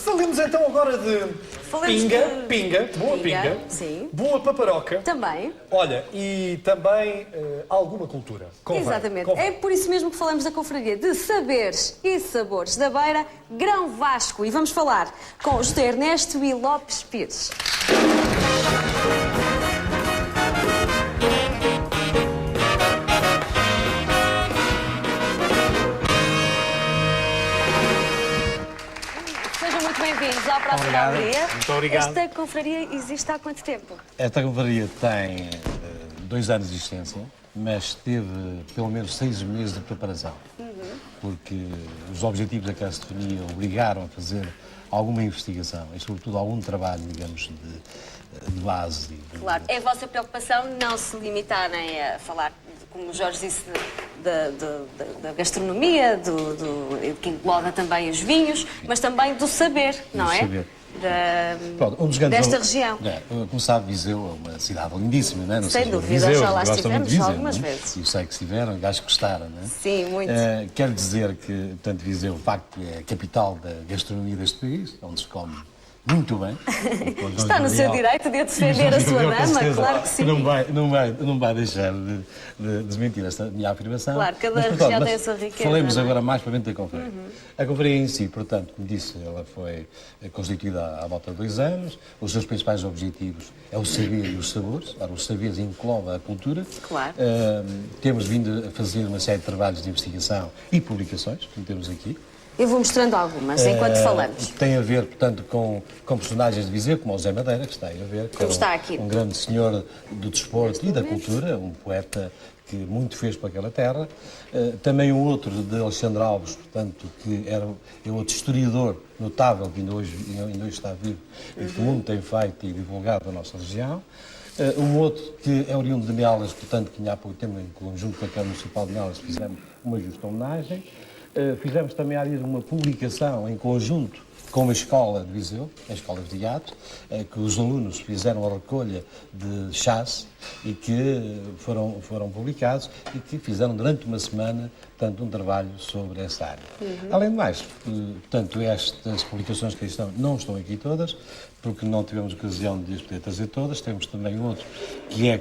Falemos então agora de Falemos pinga, boa pinga, sim. boa paparoca. Também. Olha, e também alguma cultura. Convém, Exatamente. convém. É por isso mesmo que falamos da confraria de saberes e sabores da Beira, Grão Vasco. E vamos falar com José Ernesto e Lopes Pires. Sejam muito bem-vindos à próxima Obrigado. confraria. Muito obrigado. Esta confraria existe há quanto tempo? Esta confraria tem 2 anos de existência, mas teve pelo menos 6 meses de preparação. Porque os objetivos da Casa de Fania obrigaram a fazer alguma investigação e, sobretudo, algum trabalho, digamos, de base. Claro, é a vossa preocupação não se limitarem a falar, como o Jorge disse, da gastronomia, que engloba também os vinhos, mas também do saber, não é? Saber. Pronto, desta região. Como sabe, Viseu é uma cidade lindíssima, não é? Não Sem sei, dúvida, Viseu, já lá gostam muito estivemos de Viseu, algumas não é? vezes. E eu sei que estiveram, acho que gostaram, não é? Sim, muito. Quero dizer que, portanto, Viseu, de facto, é a capital da gastronomia deste país, onde se come muito bem. Está no seu direito de defender a sua dama, claro que sim. Não vai deixar de desmentir esta minha afirmação. Claro, cada região tem a sua riqueza. Falemos não é? agora mais para dentro da confraria. A confraria em si, portanto, como disse, ela foi constituída há volta de 2 anos. Os seus principais objetivos é o saber e os sabores. Ora, os saberes engloba a cultura. Claro. Temos vindo a fazer uma série de trabalhos de investigação e publicações, como temos aqui. Eu vou mostrando algumas enquanto falamos. Tem a ver, portanto, com personagens de Viseu, como o Zé Madeira, que está aí a ver, que está aqui. um grande senhor do desporto e da cultura, um poeta que muito fez para aquela terra. Também um outro de Alexandre Alves, portanto, que é outro historiador notável, que ainda hoje está vivo e que muito tem feito e divulgado a nossa região. Um outro que é oriundo de Nelas, portanto, que há pouco tempo, em conjunto com a Câmara Municipal de Nelas, fizemos uma justa homenagem. Fizemos também há dias uma publicação em conjunto com uma escola de Viseu, a Escola de Teatro, que os alunos fizeram a recolha de chás e que foram publicados e que fizeram durante uma semana, portanto, um trabalho sobre essa área. Além de mais, portanto, estas publicações que aí estão, não estão aqui todas, porque não tivemos ocasião de as poder trazer todas. Temos também outro que é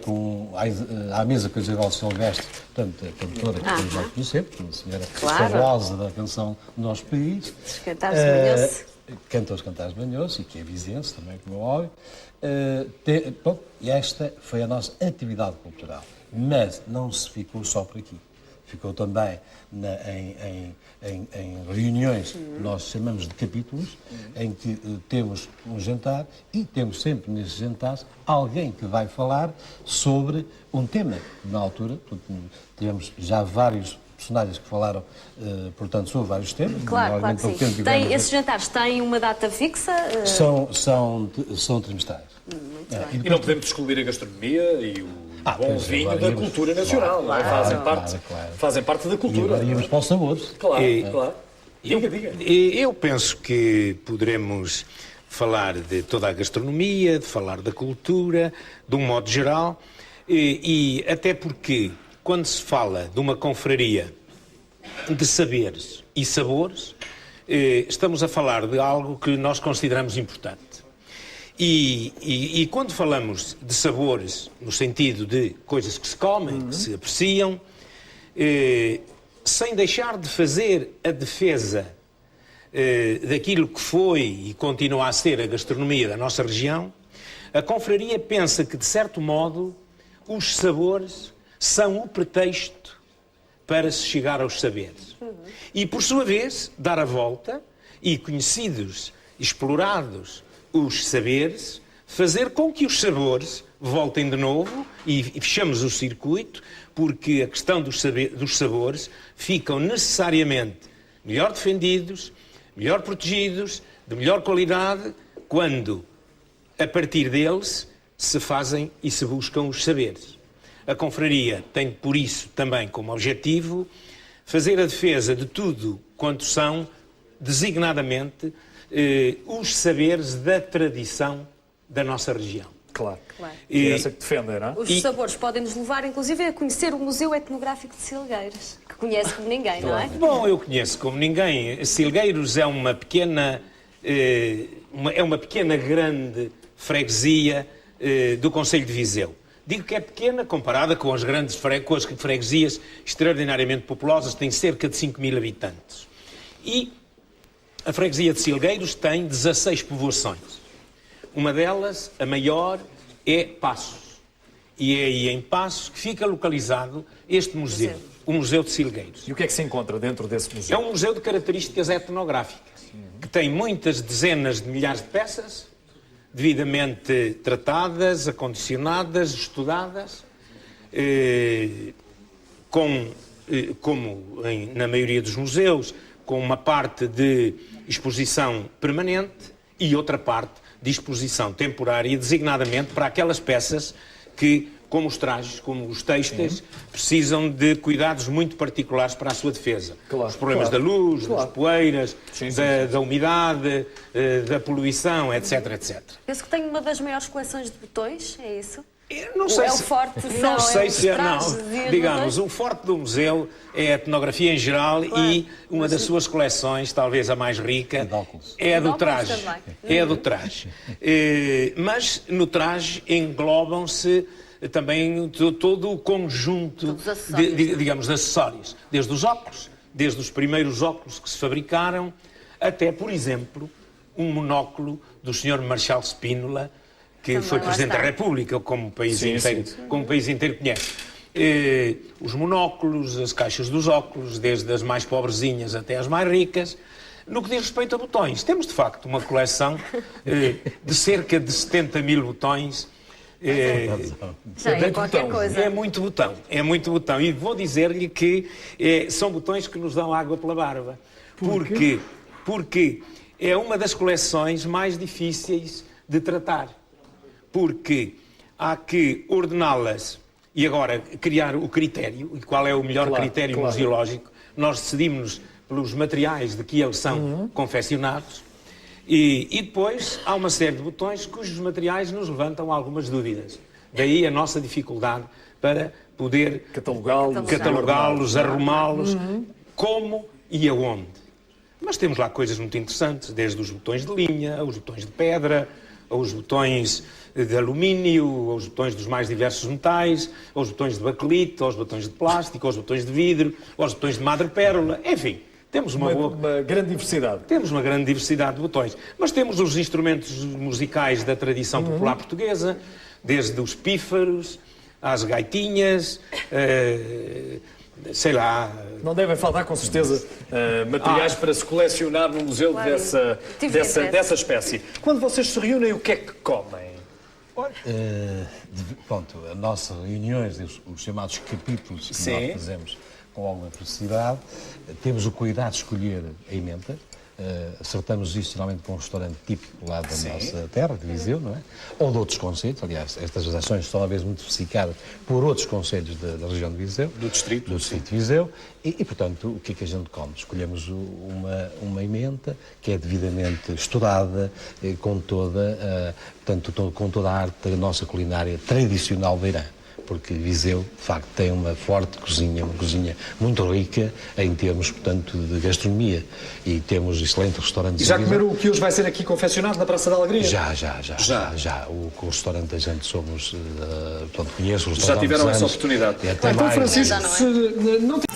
à mesa com a Isabel Silvestre, portanto, a cantora que todos nós conhecemos, uma senhora famosa da canção do nosso país. Os cantares de Manhoso. Canta os cantares de Manhoso, e que é viziense também, como é óbvio. E esta foi a nossa atividade cultural. Mas não se ficou só por aqui. Ficou também em reuniões que nós chamamos de capítulos, em que temos um jantar e temos sempre nesses jantares alguém que vai falar sobre um tema. Na altura, tivemos já vários personagens que falaram, portanto, sobre vários temas. Claro que sim. Esses jantares têm uma data fixa? São trimestrais. E não podemos excluir a gastronomia e o bom vinho da cultura nacional, não é? Fazem parte da cultura. E agora íamos para os sabores. Claro. Diga. Eu penso que poderemos falar de toda a gastronomia, de falar da cultura, de um modo geral, e até porque, quando se fala de uma confraria de saberes e sabores, estamos a falar de algo que nós consideramos importante. E quando falamos de sabores, no sentido de coisas que se comem, que se apreciam, sem deixar de fazer a defesa daquilo que foi e continua a ser a gastronomia da nossa região, a confraria pensa que, de certo modo, os sabores são o pretexto para se chegar aos saberes. E, por sua vez, dar a volta e, conhecidos, explorados os saberes, fazer com que os sabores voltem de novo e fechamos o circuito, porque a questão dos sabores ficam necessariamente melhor defendidos, melhor protegidos, de melhor qualidade, quando, a partir deles, se fazem e se buscam os saberes. A confraria tem, por isso, também como objetivo, fazer a defesa de tudo quanto são, designadamente, os saberes da tradição da nossa região. Claro. É essa que defendem, não é? Os sabores podem nos levar, inclusive, a conhecer o Museu Etnográfico de Silgueiros, que conhece como ninguém, não é? Bom, eu conheço como ninguém. Silgueiros é uma pequena é uma pequena grande freguesia do concelho de Viseu. Digo que é pequena comparada com as grandes com as freguesias extraordinariamente populosas, tem cerca de 5.000 habitantes. E a freguesia de Silgueiros tem 16 povoações. Uma delas, a maior, é Passos. E é aí em Passos que fica localizado este museu, o Museu de Silgueiros. E o que é que se encontra dentro desse museu? É um museu de características etnográficas, que tem muitas dezenas de milhares de peças, devidamente tratadas, acondicionadas, estudadas, na maioria dos museus, com uma parte de exposição permanente e outra parte de exposição temporária, designadamente para aquelas peças que, como os trajes, como os têxteis, precisam de cuidados muito particulares para a sua defesa. Os problemas da luz, das poeiras, da umidade, da poluição, etc, etc. Penso que tem uma das maiores coleções de botões, é isso? Não sei é o se, forte, não sei os se é, trajes não. Digamos, o forte do museu é a etnografia em geral e uma das suas coleções, talvez a mais rica, é a do traje. É a do traje. Mas no traje englobam-se também todo o conjunto digamos, de acessórios. Desde os óculos, desde os primeiros óculos que se fabricaram, até, por exemplo, um monóculo do Sr. Marchal Spínola, que também foi Presidente da República, como o país inteiro conhece. Os monóculos, as caixas dos óculos, desde as mais pobrezinhas até as mais ricas. No que diz respeito a botões, temos de facto uma coleção de cerca de 70.000 botões. Já é qualquer coisa. É muito botão. E vou dizer-lhe que são botões que nos dão água pela barba. Porque é uma das coleções mais difíceis de tratar. Porque há que ordená-las e agora criar o critério, e qual é o melhor critério museológico. Nós decidimos pelos materiais de que eles são confeccionados e depois há uma série de botões cujos materiais nos levantam algumas dúvidas. Daí a nossa dificuldade para poder catalogá-los, arrumá-los, como e aonde. Mas temos lá coisas muito interessantes, desde os botões de linha, aos botões de pedra, aos botões de alumínio, aos botões dos mais diversos metais, aos botões de baquelite, aos botões de plástico, aos botões de vidro, aos botões de madrepérola, enfim. Temos uma grande diversidade. Temos uma grande diversidade de botões. Mas temos os instrumentos musicais da tradição popular portuguesa, desde os pífaros, às gaitinhas, sei lá... Não devem faltar, com certeza, materiais para se colecionar no museu dessa espécie. Quando vocês se reúnem, o que é que comem? Pronto, as nossas reuniões, os chamados capítulos que nós fazemos com alguma periodicidade, temos o cuidado de escolher a emenda. Acertamos isso geralmente com um restaurante típico lá da nossa terra, de Viseu, não é? Ou de outros concelhos. Aliás, estas ações são às vezes muito diversificadas por outros concelhos da região de Viseu. Do distrito de Viseu. E, portanto, o que é que a gente come? Escolhemos uma emenda que é devidamente estudada, com toda a arte da nossa culinária tradicional beirã. Porque Viseu, de facto, tem uma forte cozinha, uma cozinha muito rica em termos, portanto, de gastronomia. E temos excelentes restaurantes. E já comeram o que hoje vai ser aqui confeccionado na Praça da Alegria? Já. O restaurante a gente somos, portanto, conheço o restaurante. Já tiveram essa oportunidade. Então, Francisco, se não tem...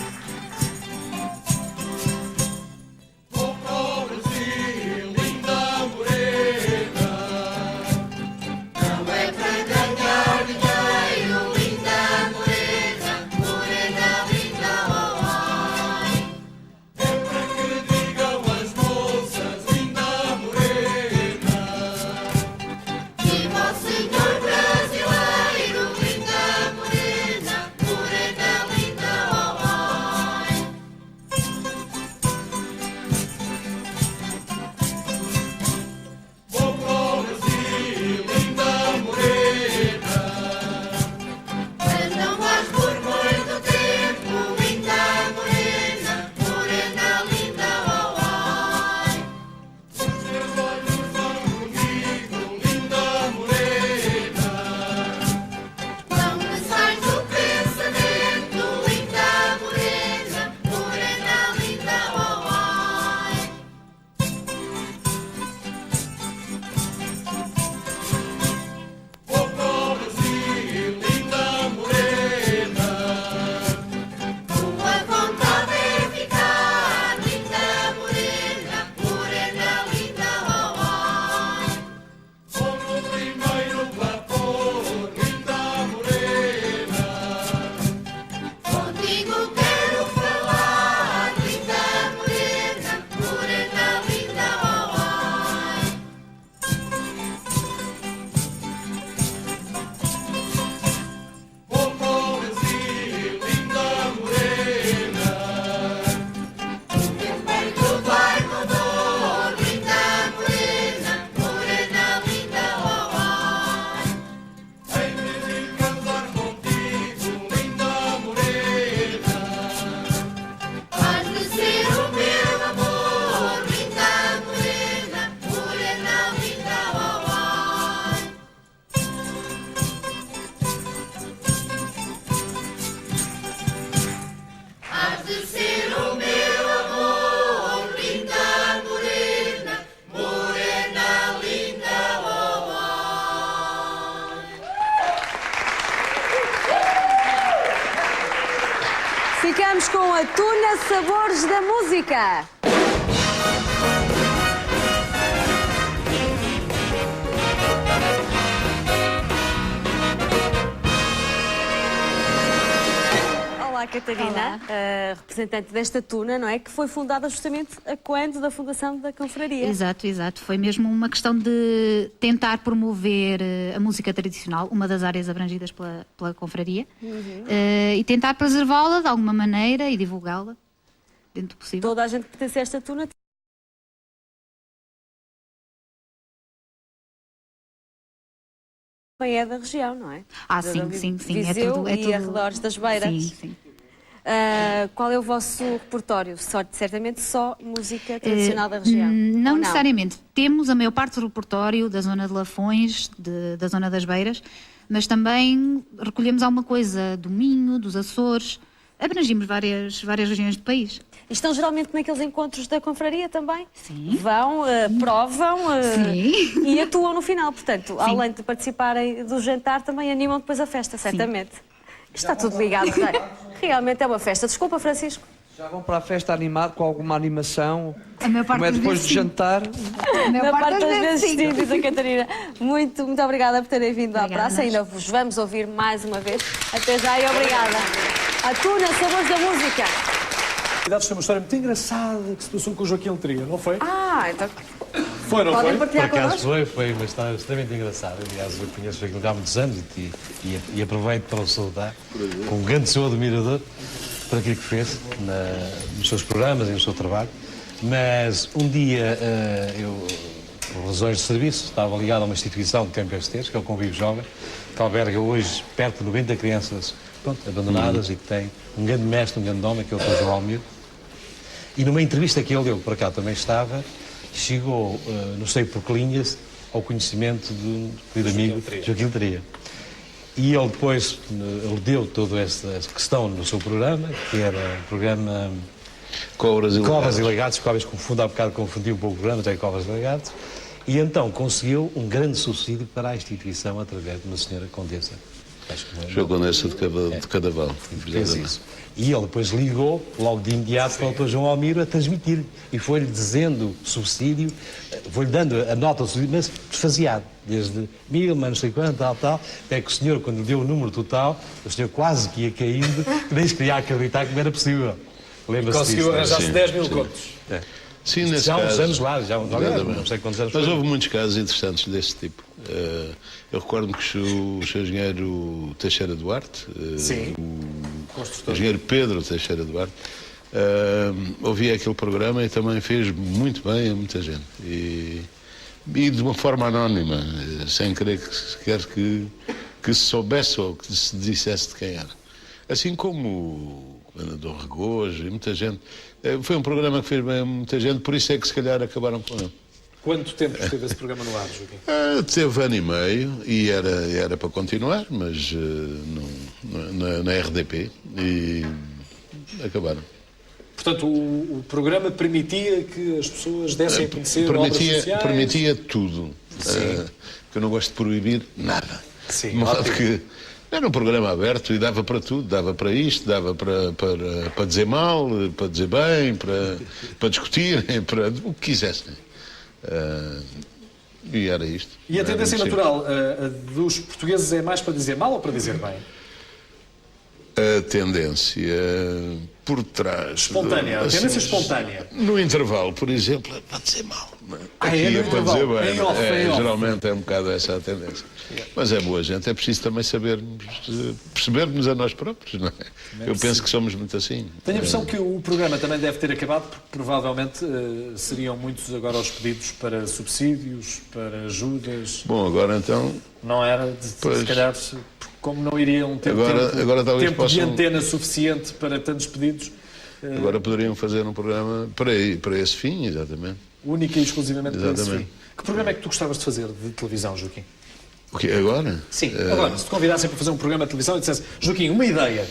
Tuna Sabores da Música. Olá, Catarina, Olá. representante desta Tuna, não é? Que foi fundada justamente a quando da fundação da Confraria. Exato, exato. Foi mesmo uma questão de tentar promover a música tradicional, uma das áreas abrangidas pela confraria, e tentar preservá-la de alguma maneira e divulgá-la dentro do possível. Toda a gente que pertence a esta Tuna também é da região, não é? Ah, sim, sim, sim. Viseu é tudo. e arredores das Beiras. Sim, sim. Qual é o vosso repertório? Certamente só música tradicional da região? Não ou necessariamente. Temos a maior parte do repertório da zona de Lafões, da zona das Beiras, mas também recolhemos alguma coisa do Minho, dos Açores. Abrangimos várias regiões do país. E estão geralmente naqueles encontros da confraria também? Sim. Vão, provam Sim. e atuam no final. Portanto, além de participarem do jantar, também animam depois a festa, certamente. Está tudo ligado. Realmente é uma festa. Desculpa, Francisco. Já vão para a festa animado com alguma animação? A maior parte Como é das depois vezes, do sim. jantar? A maior Na parte das vezes, sim. sim, diz a Catarina. Muito obrigada por terem vindo à Obrigada, praça. nós. Ainda vos vamos ouvir mais uma vez. Até já e obrigada. A Tuna, Sabores da Música. Cuidados, tem uma história muito engraçada que se passou com o Joaquim Letria, não foi? Então Foi, não podem foi? partilhar Por acaso connosco? foi uma história extremamente engraçada. Aliás, eu conheço o Joaquim há muitos anos e aproveito para o saudar com um grande seu admirador por aquilo que fez nos seus programas e no seu trabalho. Mas um dia eu, por razões de serviço, estava ligado a uma instituição de Campo Esteves, que é o Convívio Jovem, que alberga hoje perto de 90 crianças abandonadas e que tem um grande mestre, um grande homem, que é o Dr. João Almeida. E numa entrevista que ele deu, por cá também estava, chegou, não sei por que linhas, ao conhecimento de um querido amigo, Joaquim Letria. E ele depois ele deu toda essa questão no seu programa, que era o programa Cobras e Legados, que talvez confunda, há bocado confundi um pouco o programa, tem Cobras e Legados, e então conseguiu um grande subsídio para a instituição através de uma senhora condessa. João Condessa de Cadaval. Fez isso. E ele depois ligou, logo de imediato, para o Dr. João Almiro a transmitir. E foi-lhe dizendo subsídio, foi-lhe dando a nota do subsídio, mas desfaseado. Desde 1000, mas não sei quanto, tal. Até que o senhor, quando lhe deu o número total, o senhor quase que ia caindo, que nem se queria acreditar que não era possível. Lembra-se Conseguiu disso? arranjar-se Sim, 10 mil sim. contos. Sim, nesse Já há uns caso. anos lá, não sei quantos anos. Mas foi. houve muitos casos interessantes desse tipo. Eu recordo-me que o seu engenheiro Teixeira Duarte, Sim. o engenheiro Pedro Teixeira Duarte, ouvia aquele programa e também fez muito bem a muita gente. E de uma forma anónima, sem querer sequer que se soubesse ou que se dissesse de quem era. Assim como o Dom Regojo e muita gente. Foi um programa que fez bem a muita gente, por isso é que se calhar acabaram com ele. Quanto tempo esteve esse programa no ar, Joaquim? Teve ano e meio e era para continuar, mas na RDP e acabaram. Portanto, o programa permitia que as pessoas dessem a conhecer obras sociais? Permitia tudo. Que eu não gosto de proibir nada. Sim, De modo ótimo. que era um programa aberto e dava para tudo, dava para isto, dava para dizer mal, para dizer bem, para discutirem, para o que quisessem. E era isto. E a Era tendência muito natural dos portugueses é mais para dizer mal ou para dizer bem? A tendência por trás. Espontânea, a tendência espontânea. No intervalo, por exemplo, é para dizer mal. Não é? É no para dizer intervalo, bem. em off, em off. Geralmente é um bocado essa a tendência. Mas é boa gente, é preciso também percebermos a nós próprios, não é? Eu penso que somos muito assim. Tenho a impressão que o programa também deve ter acabado, porque provavelmente seriam muitos agora os pedidos para subsídios, para ajudas. Bom, agora então. Não era, se calhar, como não iriam ter Agora talvez tempo de possam- antena suficiente para tantos pedidos, Agora poderiam fazer um programa para esse fim, exatamente. única e exclusivamente para esse Exatamente. fim. Que programa é que tu gostavas de fazer de televisão, Joaquim? O quê? Agora? Sim, agora, se te convidassem para fazer um programa de televisão e dissesse, Joaquim, uma ideia,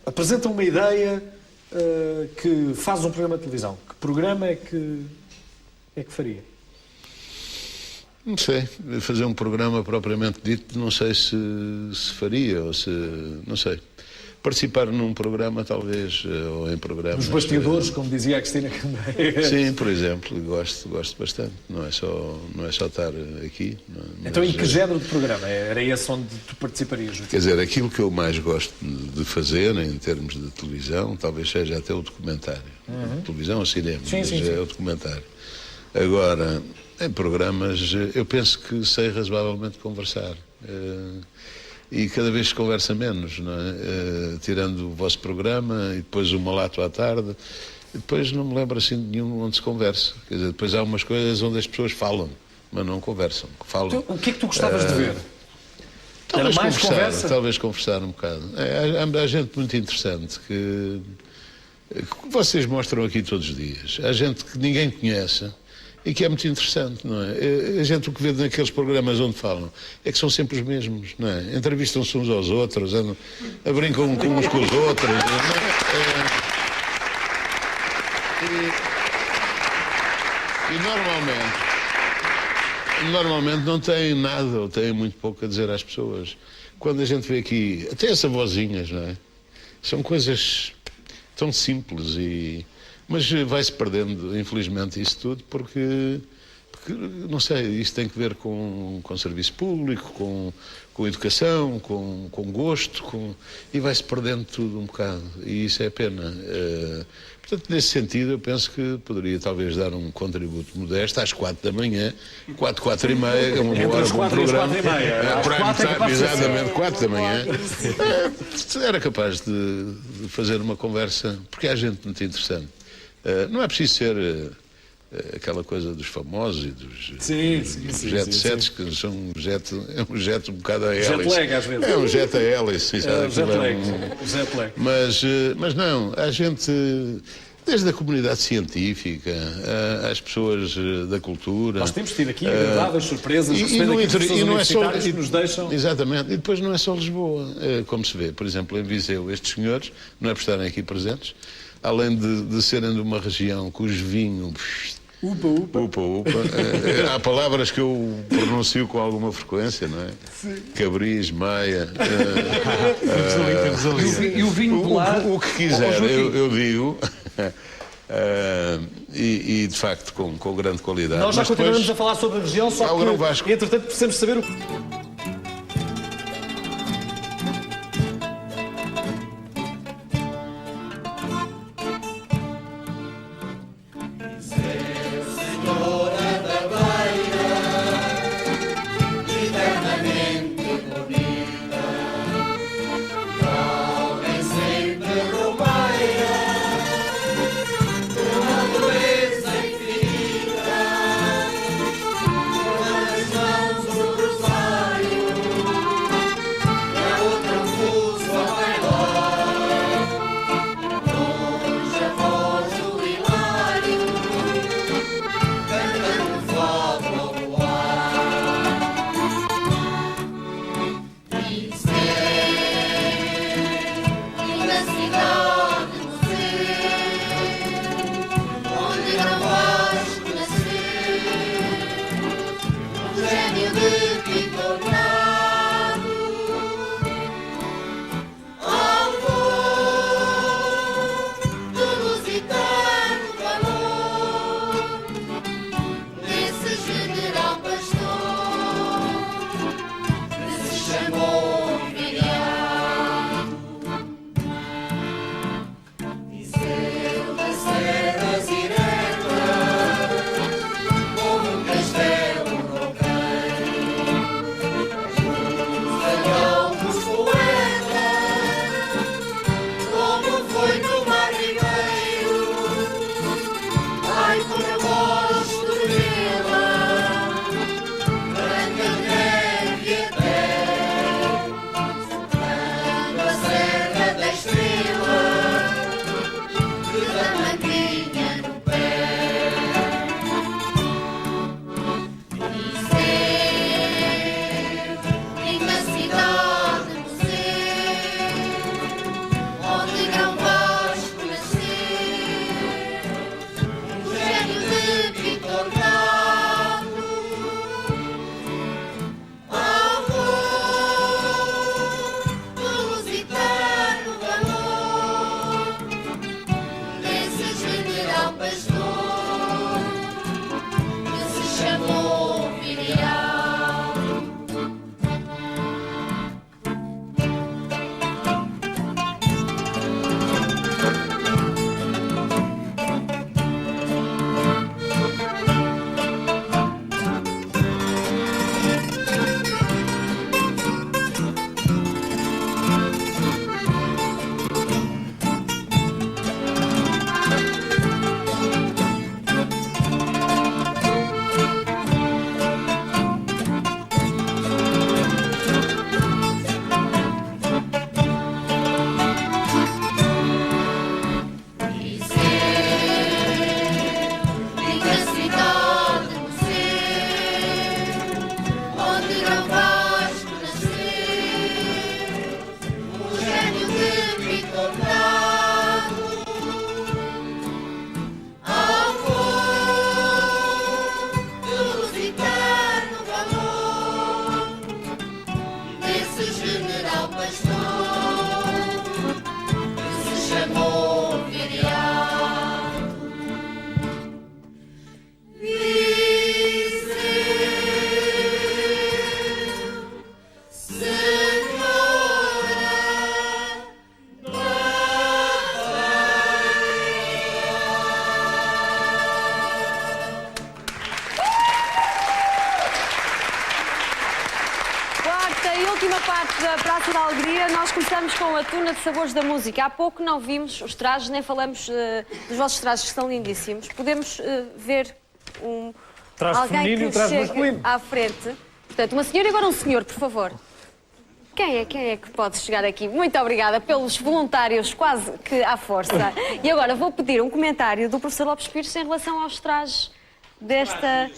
apresenta uma ideia que faz um programa de televisão, que programa é que faria? Não sei, fazer um programa propriamente dito, não sei se faria ou se. Não sei. participar num programa, talvez, ou em programas... Os bastidores, como dizia a Cristina Candeia. Sim, por exemplo, gosto bastante. Não é só estar aqui. Então, em que género de programa? Era esse onde tu participarias? Quer dizer, aquilo que eu mais gosto de fazer, em termos de televisão, talvez seja até o documentário. Televisão ou cinema, mas é o documentário. Agora, em programas, eu penso que sei razoavelmente conversar. E cada vez se conversa menos, não é? Tirando o vosso programa e depois o Malato à tarde, e depois não me lembro assim de nenhum onde se conversa. Quer dizer, depois há umas coisas onde as pessoas falam, mas não conversam. Falam. Então, o que é que tu gostavas de ver? Talvez mais conversar, conversa? talvez conversar um bocado. Há gente muito interessante que vocês mostram aqui todos os dias. Há gente que ninguém conhece e que é muito interessante, não é? A gente o que vê naqueles programas onde falam é que são sempre os mesmos, não é? Entrevistam-se uns aos outros, andam, brincam uns com os outros. Não é? E normalmente não têm nada ou têm muito pouco a dizer às pessoas. Quando a gente vê aqui, até as avózinhas, não é? São coisas tão simples mas vai-se perdendo, infelizmente, isso tudo, porque, não sei, isso tem que ver com serviço público, com educação, com gosto, e vai-se perdendo tudo um bocado, e isso é pena. Portanto, nesse sentido, eu penso que poderia talvez dar um contributo modesto às 4 da manhã, 4 e meia, é uma boa hora para um programa. Exatamente, 4 da manhã. Era capaz de fazer uma conversa, porque há gente muito interessante. Não é preciso ser aquela coisa dos famosos e dos jet sets, que são um jet um bocado a hélice. Jet lag, às vezes. É um jet a hélice. Jet lag. Mas não, há gente, desde a comunidade científica, às pessoas da cultura. Nós temos tido aqui agradáveis surpresas, recebendo aqui pessoas universitárias que nos deixam... Exatamente, e depois não é só Lisboa, como se vê. Por exemplo, em Viseu, estes senhores, não é por estarem aqui presentes, além de serem de uma região cujo vinho... Upa. Há palavras que eu pronuncio com alguma frequência, não é? Sim. Cabris, Maia... E o vinho de lá... O que quiser, eu digo... E de facto com grande qualidade. Nós já mas continuamos depois, a falar sobre a região, só que entretanto precisamos saber o... última parte da Praça da Alegria, nós começamos com a tuna de sabores da música. Há pouco não vimos os trajes, nem falamos dos vossos trajes, que são lindíssimos. Podemos ver Traje alguém feminino e que um traje chegue masculino. à frente. Portanto, uma senhora e agora um senhor, por favor. Quem é que pode chegar aqui? Muito obrigada pelos voluntários, quase que à força. E agora vou pedir um comentário do professor Lopes Pires em relação aos trajes desta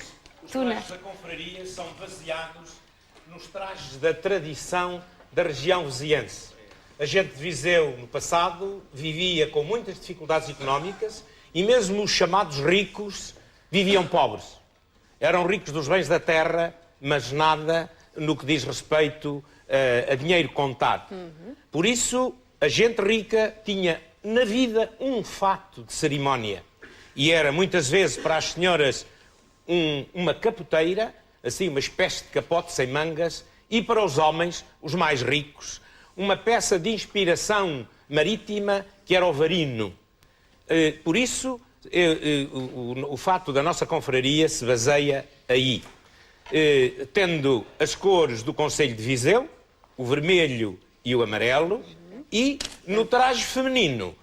tuna. Os trajes da confraria são baseados nos trajes da tradição da região viziense. A gente de Viseu, no passado, vivia com muitas dificuldades económicas e mesmo os chamados ricos viviam pobres. Eram ricos dos bens da terra, mas nada no que diz respeito a dinheiro contado. Por isso, a gente rica tinha na vida um fato de cerimónia. E era muitas vezes para as senhoras uma capoteira, assim uma espécie de capote sem mangas, e para os homens, os mais ricos, uma peça de inspiração marítima que era o varino. Por isso, o fato da nossa confraria se baseia aí. Tendo as cores do Concelho de Viseu, o vermelho e o amarelo, e no traje feminino,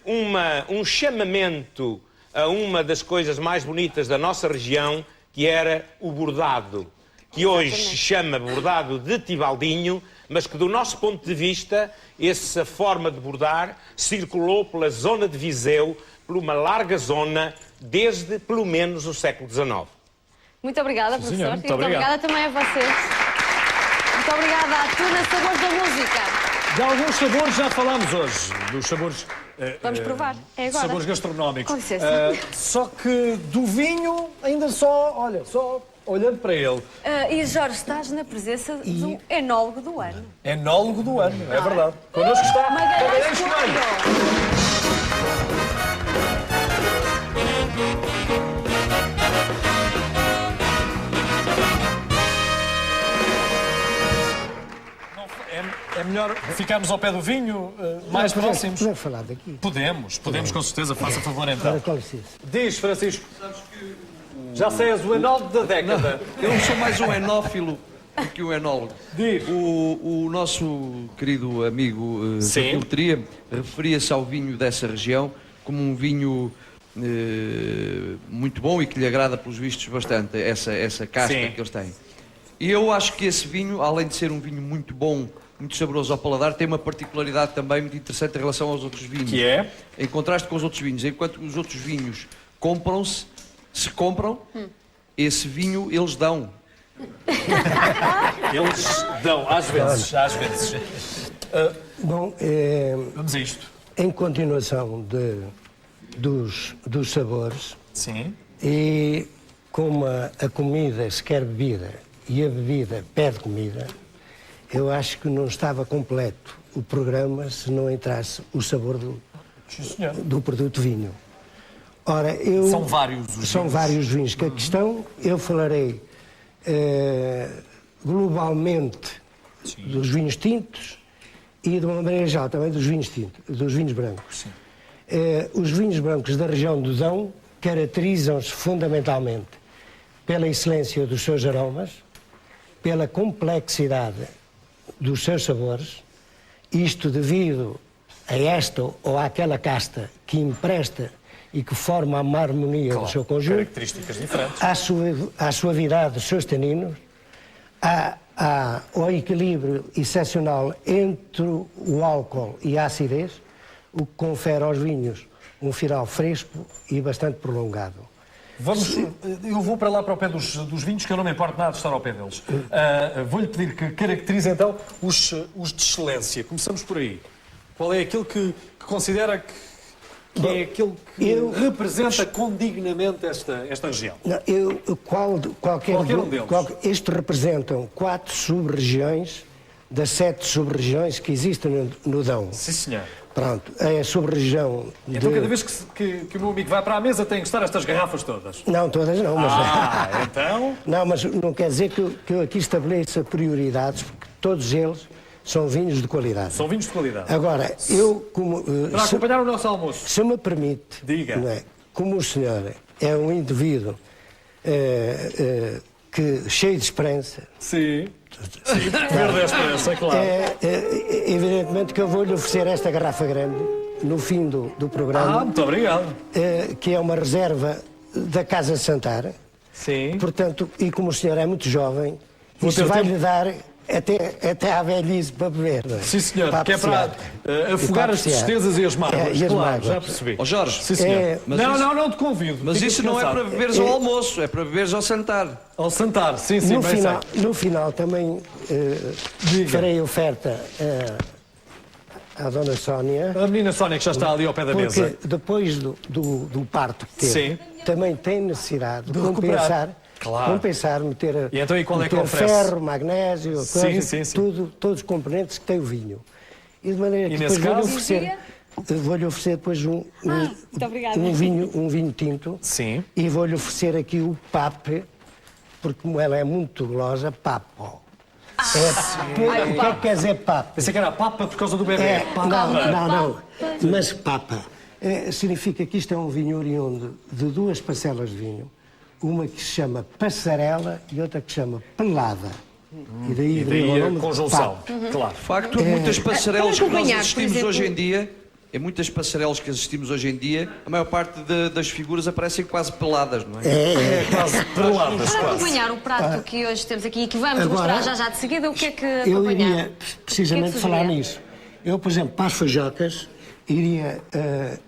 um chamamento a uma das coisas mais bonitas da nossa região, que era o bordado, que hoje se chama bordado de Tibaldinho, mas que do nosso ponto de vista, essa forma de bordar circulou pela zona de Viseu, por uma larga zona, desde pelo menos o século XIX. Muito obrigada, professor. senhor, E muito muito obrigado. obrigada também a vocês. Muito obrigada à tuna Sabores da Música. De alguns sabores já falámos hoje, dos sabores... Vamos provar. É agora. Sabores gastronómicos. Com licença. Só que do vinho, ainda só olhando para ele. E Jorge, estás na presença do enólogo do ano. Enólogo do ano, é verdade. Connosco está Magalhães Coelho. Coelho. É melhor ficarmos ao pé do vinho, mais próximos. Podemos falar daqui? Podemos com certeza. Faça favor então. Para com licença. Diz, Francisco. Já sei, és o enólogo da década. Eu sou mais um enófilo do que um enólogo. Diz. O nosso querido amigo Sim. Pilteria referia-se ao vinho dessa região como um vinho muito bom e que lhe agrada, pelos vistos, bastante, essa casca Sim. que eles têm. E eu acho que esse vinho, além de ser um vinho muito bom, muito saboroso ao paladar, tem uma particularidade também muito interessante em relação aos outros vinhos. Que é? Em contraste com os outros vinhos. Enquanto os outros vinhos se compram, esse vinho eles dão. Eles dão, às vezes. Bom, Vamos a isto. em continuação dos sabores, Sim. e como a comida se quer bebida e a bebida pede comida, eu acho que não estava completo o programa se não entrasse o sabor Sim, senhor. do produto vinho. Ora, São vários os São vinhos. vários vinhos que aqui estão. Eu falarei globalmente dos vinhos tintos e, de uma maneira geral, também dos vinhos tintos, dos vinhos brancos. Os vinhos brancos da região do Dão caracterizam-se fundamentalmente pela excelência dos seus aromas, pela complexidade dos seus sabores, isto devido a esta ou àquela casta que empresta e que forma uma harmonia do seu conjunto, Características diferentes. à suavidade dos seus taninos, ao equilíbrio excepcional entre o álcool e a acidez, o que confere aos vinhos um final fresco e bastante prolongado. Eu vou para lá, para o pé dos vinhos, que eu não me importo nada de estar ao pé deles. Vou-lhe pedir que caracterize então os de excelência. Começamos por aí. Qual é aquele que considera que é aquele que representa condignamente esta região? Não, qualquer um deles. Estes representam 4 sub-regiões das 7 sub-regiões que existem no Dão. Sim, senhor. Pronto, é a sub-região de... Então cada vez que o meu amigo vai para a mesa tem que estar estas garrafas todas. Não, todas não, mas... Então... Não, mas não quer dizer que eu aqui estabeleça prioridades, porque todos eles são vinhos de qualidade. São vinhos de qualidade. Agora, eu como... Para acompanhar o nosso almoço. Se me permite, Diga. não é, como o senhor é um indivíduo cheio de esperança. Sim. Verde esperança, claro. Evidentemente que eu vou-lhe oferecer esta garrafa grande no fim do programa. Muito obrigado. Que é uma reserva da Casa Santar. Sim. Portanto, e como o senhor é muito jovem, Vou isso ter vai-lhe tempo. dar até à velhice para beber. Não é? Sim, senhor, Para que é para apreciar. afogar E as para apreciar. tristezas e as mágoas. E as Claro, mágoas. já percebi. Ó Jorge, Sim, senhor. mas não, isso- não te convido. mas Fica isso não é descansado. para beberes ao almoço, é para beberes ao sentar. Ao sentar, sim, No bem final, sei. no final também Diga. farei oferta à Dona Sónia, A menina Sónia que já está ali ao pé da mesa. porque depois do parto que teve, Sim. também tem necessidade de recuperar. compensar. Claro. Compensar, meter, E então, e qual é que meter oferece? ferro, magnésio, coisa, sim. todos os componentes que tem o vinho. E de maneira E que nesse depois vou-lhe caso? oferecer depois muito obrigada. um vinho tinto. Sim. E vou-lhe oferecer aqui o pape, porque como ela é muito gulosa, papo. O que é que quer dizer pape? Pensei que era a papa por causa do bebê. Não. Mas papa significa que isto é um vinho oriundo de duas parcelas de vinho, uma que se chama passarela e outra que se chama pelada. E daí, E o daí a nome de conjunção. pape. Claro. De facto, muitas passarelas que nós acompanhar, por assistimos exemplo- hoje em dia, a maior parte das figuras aparecem quase peladas, não é? Quase perladas, Para quase. acompanhar o prato que hoje temos aqui e que vamos Agora, mostrar já de seguida, o que é que Eu acompanhar? iria precisamente O que é que falar sugeria? nisso. Eu, por exemplo, para as feijocas, iria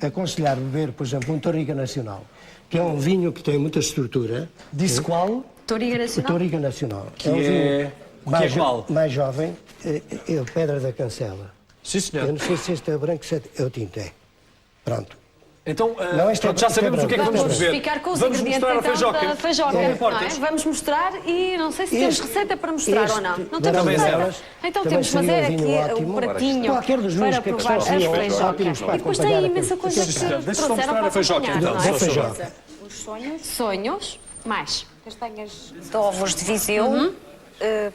aconselhar beber, por exemplo, um Torriga Nacional, que é um vinho que tem muita estrutura. Disse qual? Toriga O Nacional? Torriga Nacional. Que um é- vinho que é qual? mais jovem, é o Pedra da Cancela. Sim, Eu senhor. não sei se este é branco, se é o tinto, é. Pronto. Então, Não, este é pronto, já branco, sabemos este o que é que é vamos branco. beber. Ficar com os Vamos ingredientes mostrar a então feijoca. da feijoca, Não não importas? é? Vamos mostrar e não sei se temos receita para mostrar ou não. Não temos Também receita. delas, Então também temos, mas seria é um vinho aqui ótimo. o pratinho Qualquer dos vinhos para que provar a gostam seriam feijoca. ótimos para E depois tem acompanhar imensa aquilo. coisa que Deixa-me trouxeram mostrar para a feijoca, acompanhar, então. não é? É feijoca. Os sonhos, Sonhos, mais. castanhas de ovos de Viseu,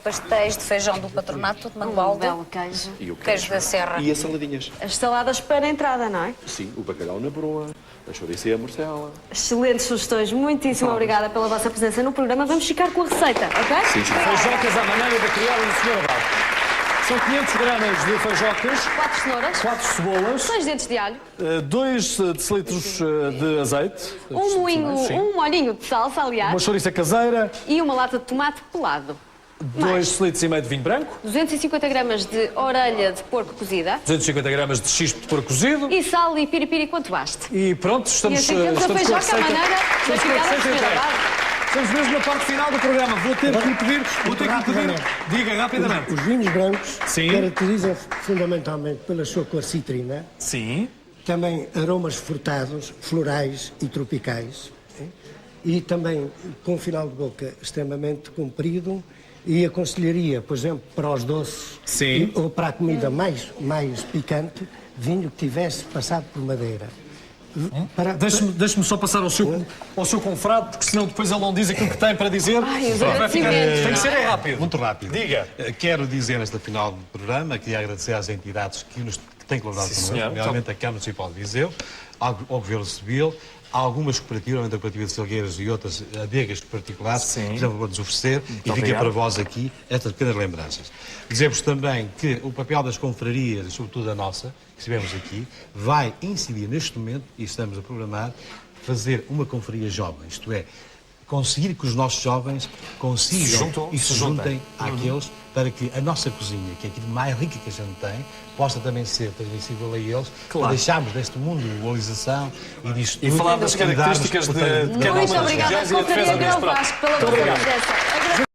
pastéis de feijão do patronato de Mangualde, belo queijo. queijo da serra. E as saladinhas? As saladas para a entrada, não é? Sim, o bacalhau na broa, a chouriça e a morcela. Excelentes sugestões. Muitíssimo obrigada pela vossa presença no programa. Vamos ficar com a receita, ok? Sim, sim. Feijocas à maneira da criada do Sr. Abado. São 500 gramas de feijocas, 4 cenouras, 4 cebolas, 6 dentes de alho, 2 decilitros de azeite, um moinho, Sim. um molhinho de salsa, aliás, uma chouriça caseira, e uma lata de tomate pelado. 2 decilitros e meio de vinho branco, 250 gramas de orelha de porco cozida 250 gramas de chispo de porco cozido e sal e piripiri quanto baste. e pronto, E estamos, assim temos a estamos com a feijoca à receita. maneira da Estamos com a criada receita do Sr. entregue. Abado. Estamos mesmo na parte final do programa. Vou ter que lhe pedir. rapidamente. Diga rapidamente. Os vinhos brancos Sim. caracterizam fundamentalmente pela sua cor citrina, Sim. também aromas frutados, florais e tropicais, e também com um final de boca extremamente comprido, e aconselharia, por exemplo, para os doces Sim. ou para a comida mais picante, vinho que tivesse passado por madeira. Deixe-me só passar ao seu confrade, porque senão depois ele não diz aquilo que tem para dizer. Ai, os Vai ficar- agradecimentos, Tem que ser não é? rápido. Muito rápido. Diga. Quero dizer nesta final do programa, queria agradecer às entidades que têm colaborado Sim, connosco, senhor. nomeadamente a Câmara Municipal de Viseu, ao Governo Civil, há algumas cooperativas, a Cooperativa de Salgueiros e outras adegas particulares, Sim. que fizeram para nos oferecer, e fica obrigado. para vós aqui estas pequenas lembranças. Dizemos também que o papel das confrarias, e sobretudo a nossa, que estivemos aqui, vai incidir neste momento, e estamos a programar, fazer uma confraria jovem, isto é, conseguir que os nossos jovens consigam e se juntem àqueles para que a nossa cozinha, que é aquilo mais rica que a gente tem, possa também ser transmissível a eles, para deixarmos deste mundo de globalização e disto E tudo, falar das e darmos, características de portanto, cada uma Muito das obrigada, regiões e a defesa Confraria deles Grão próprios. Vasco, pela Muito vossa obrigado. presença.